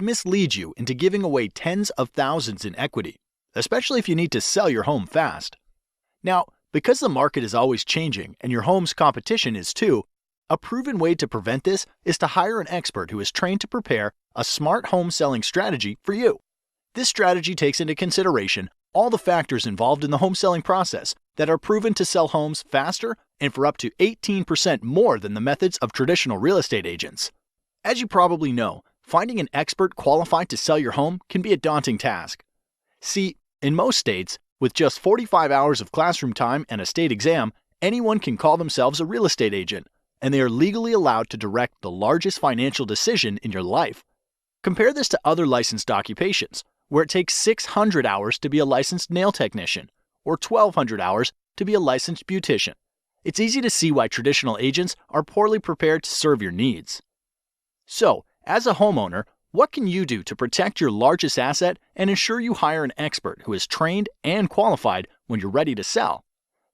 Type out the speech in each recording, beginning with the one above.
mislead you into giving away tens of thousands in equity, especially if you need to sell your home fast. Now, because the market is always changing and your home's competition is too, a proven way to prevent this is to hire an expert who is trained to prepare a smart home selling strategy for you. This strategy takes into consideration all the factors involved in the home selling process that are proven to sell homes faster and for up to 18% more than the methods of traditional real estate agents. As you probably know, finding an expert qualified to sell your home can be a daunting task. See, in most states, with just 45 hours of classroom time and a state exam, anyone can call themselves a real estate agent, and they are legally allowed to direct the largest financial decision in your life. Compare this to other licensed occupations, where it takes 600 hours to be a licensed nail technician, or 1,200 hours to be a licensed beautician. It's easy to see why traditional agents are poorly prepared to serve your needs. So, as a homeowner, what can you do to protect your largest asset and ensure you hire an expert who is trained and qualified when you're ready to sell?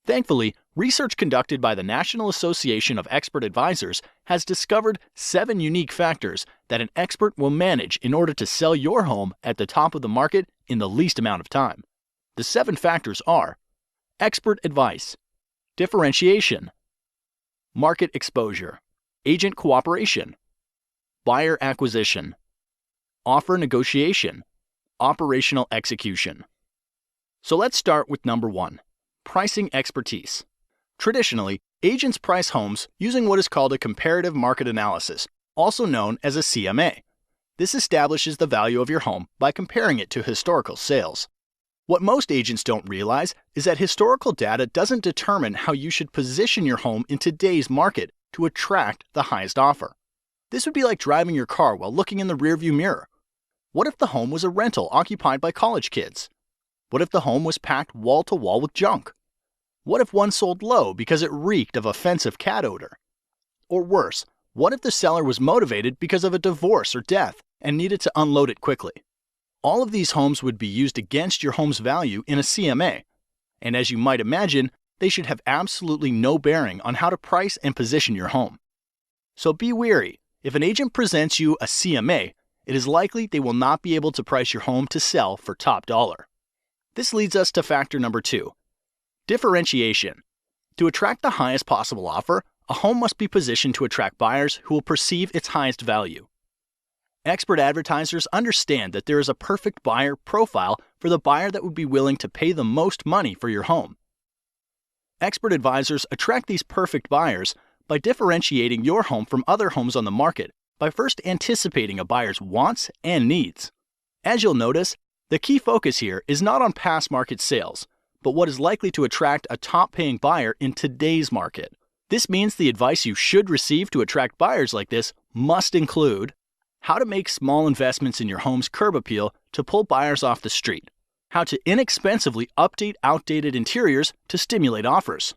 Thankfully, research conducted by the National Association of Expert Advisors has discovered 7 unique factors that an expert will manage in order to sell your home at the top of the market in the least amount of time. The 7 factors are: expert advice, differentiation, market exposure, agent cooperation, buyer acquisition, offer negotiation, operational execution. So let's start with number 1. Pricing expertise. Traditionally, agents price homes using what is called a comparative market analysis, also known as a CMA. This establishes the value of your home by comparing it to historical sales. What most agents don't realize is that historical data doesn't determine how you should position your home in today's market to attract the highest offer. This would be like driving your car while looking in the rearview mirror. What if the home was a rental occupied by college kids? What if the home was packed wall to wall with junk? What if one sold low because it reeked of offensive cat odor? Or worse, what if the seller was motivated because of a divorce or death and needed to unload it quickly? All of these homes would be used against your home's value in a CMA, and as you might imagine, they should have absolutely no bearing on how to price and position your home. So be wary. If an agent presents you a CMA, it is likely they will not be able to price your home to sell for top dollar. This leads us to factor number 2, differentiation. To attract the highest possible offer, a home must be positioned to attract buyers who will perceive its highest value. Expert advertisers understand that there is a perfect buyer profile for the buyer that would be willing to pay the most money for your home. Expert advisors attract these perfect buyers by differentiating your home from other homes on the market by first anticipating a buyer's wants and needs. As you'll notice, the key focus here is not on past market sales, but what is likely to attract a top-paying buyer in today's market. This means the advice you should receive to attract buyers like this must include how to make small investments in your home's curb appeal to pull buyers off the street, how to inexpensively update outdated interiors to stimulate offers,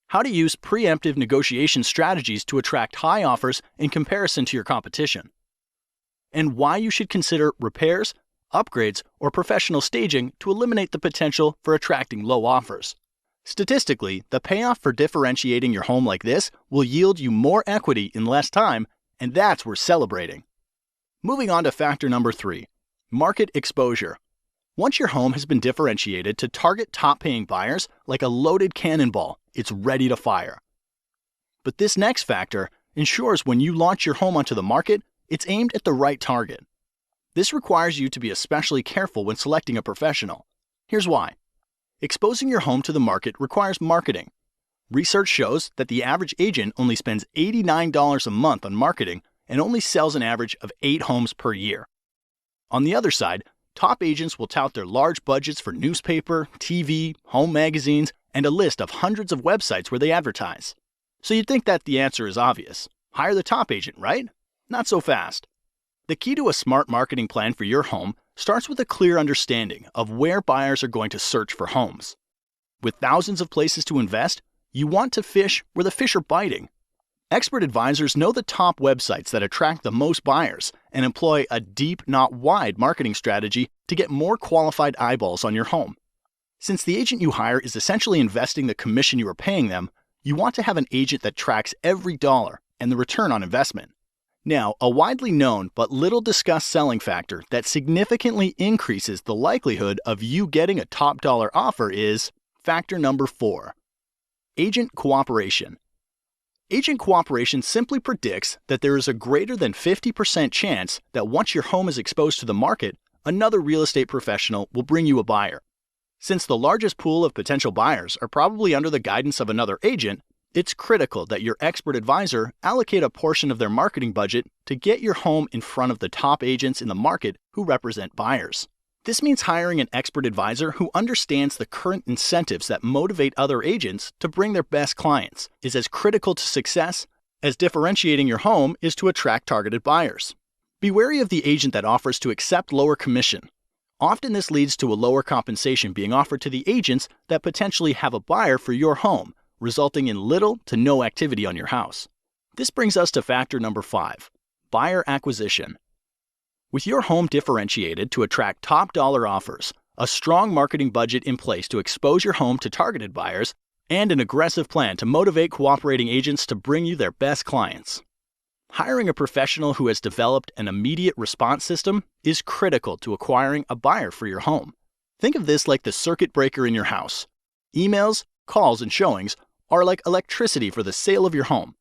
how to use preemptive negotiation strategies to attract high offers in comparison to your competition, and why you should consider repairs, upgrades, or professional staging to eliminate the potential for attracting low offers. Statistically, the payoff for differentiating your home like this will yield you more equity in less time, and that's worth celebrating. Moving on to factor number 3, market exposure. Once your home has been differentiated to target top-paying buyers like a loaded cannonball, it's ready to fire. But this next factor ensures when you launch your home onto the market, it's aimed at the right target. This requires you to be especially careful when selecting a professional. Here's why. Exposing your home to the market requires marketing. Research shows that the average agent only spends $89 a month on marketing and only sells an average of 8 homes per year. On the other side, top agents will tout their large budgets for newspaper, TV, home magazines, and a list of hundreds of websites where they advertise. So you'd think that the answer is obvious. Hire the top agent, right? Not so fast. The key to a smart marketing plan for your home starts with a clear understanding of where buyers are going to search for homes. With thousands of places to invest, you want to fish where the fish are biting. Expert advisors know the top websites that attract the most buyers and employ a deep, not wide marketing strategy to get more qualified eyeballs on your home. Since the agent you hire is essentially investing the commission you are paying them, you want to have an agent that tracks every dollar and the return on investment. Now, a widely known but little discussed selling factor that significantly increases the likelihood of you getting a top dollar offer is factor number 4, agent cooperation. Agent cooperation simply predicts that there is a greater than 50% chance that once your home is exposed to the market, another real estate professional will bring you a buyer. Since the largest pool of potential buyers are probably under the guidance of another agent, it's critical that your expert advisor allocate a portion of their marketing budget to get your home in front of the top agents in the market who represent buyers. This means hiring an expert advisor who understands the current incentives that motivate other agents to bring their best clients is as critical to success as differentiating your home is to attract targeted buyers. Be wary of the agent that offers to accept lower commission. Often this leads to a lower compensation being offered to the agents that potentially have a buyer for your home, resulting in little to no activity on your house. This brings us to factor number 5, buyer acquisition. With your home differentiated to attract top dollar offers, a strong marketing budget in place to expose your home to targeted buyers, and an aggressive plan to motivate cooperating agents to bring you their best clients. Hiring a professional who has developed an immediate response system is critical to acquiring a buyer for your home. Think of this like the circuit breaker in your house. Emails, calls, and showings are like electricity for the sale of your home.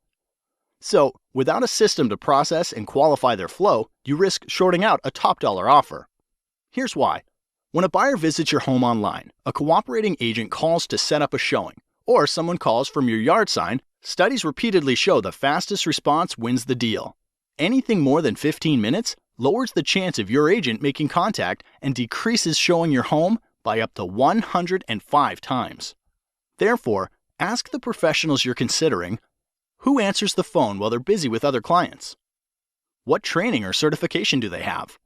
So, without a system to process and qualify their flow, you risk shorting out a top dollar offer. Here's why. When a buyer visits your home online, a cooperating agent calls to set up a showing, or someone calls from your yard sign. Studies repeatedly show the fastest response wins the deal. Anything more than 15 minutes lowers the chance of your agent making contact and decreases showing your home by up to 105 times. Therefore, ask the professionals you're considering, who answers the phone while they're busy with other clients? What training or certification do they have?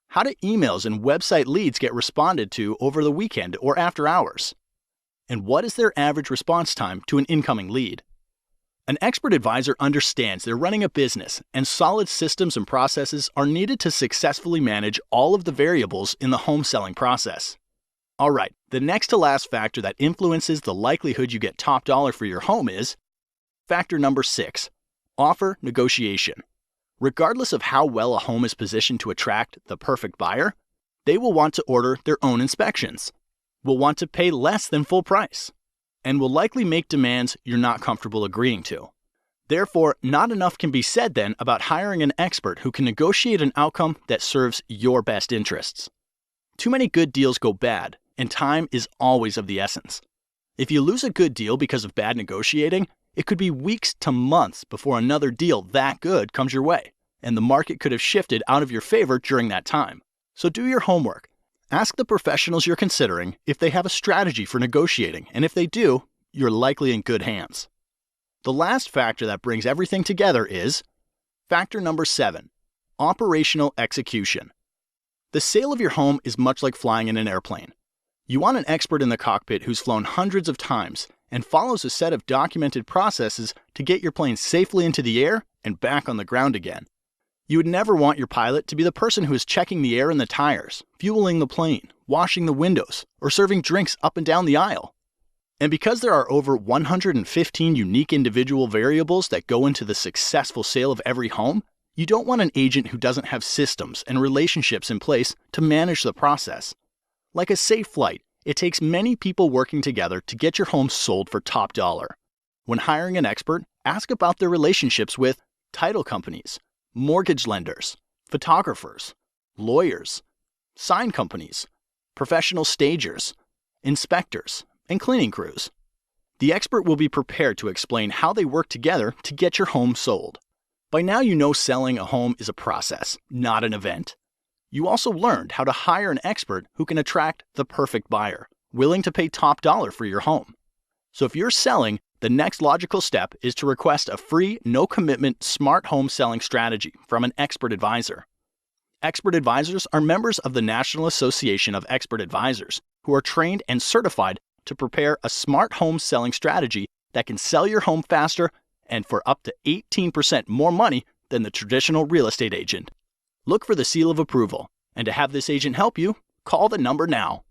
How do emails and website leads get responded to over the weekend or after hours? And what is their average response time to an incoming lead? An expert advisor understands they're running a business, and solid systems and processes are needed to successfully manage all of the variables in the home selling process. All right, the next to last factor that influences the likelihood you get top dollar for your home is factor number 6, offer negotiation. Regardless of how well a home is positioned to attract the perfect buyer, they will want to order their own inspections, will want to pay less than full price, and will likely make demands you're not comfortable agreeing to. Therefore, not enough can be said then about hiring an expert who can negotiate an outcome that serves your best interests. Too many good deals go bad, and time is always of the essence. If you lose a good deal because of bad negotiating, it could be weeks to months before another deal that good comes your way, and the market could have shifted out of your favor during that time. So do your homework. Ask the professionals you're considering if they have a strategy for negotiating, and if they do, you're likely in good hands. The last factor that brings everything together is factor number 7, operational execution. The sale of your home is much like flying in an airplane. You want an expert in the cockpit who's flown hundreds of times and follows a set of documented processes to get your plane safely into the air and back on the ground again. You would never want your pilot to be the person who is checking the air in the tires, fueling the plane, washing the windows, or serving drinks up and down the aisle. And because there are over 115 unique individual variables that go into the successful sale of every home, you don't want an agent who doesn't have systems and relationships in place to manage the process. Like a safe flight, it takes many people working together to get your home sold for top dollar. When hiring an expert, ask about their relationships with title companies, mortgage lenders, photographers, lawyers, sign companies, professional stagers, inspectors, and cleaning crews. The expert will be prepared to explain how they work together to get your home sold. By now you know selling a home is a process, not an event. You also learned how to hire an expert who can attract the perfect buyer, willing to pay top dollar for your home. So if you're selling, the next logical step is to request a free, no-commitment, smart home selling strategy from an expert advisor. Expert advisors are members of the National Association of Expert Advisors who are trained and certified to prepare a smart home selling strategy that can sell your home faster and for up to 18% more money than the traditional real estate agent. Look for the seal of approval, and to have this agent help you, call the number now.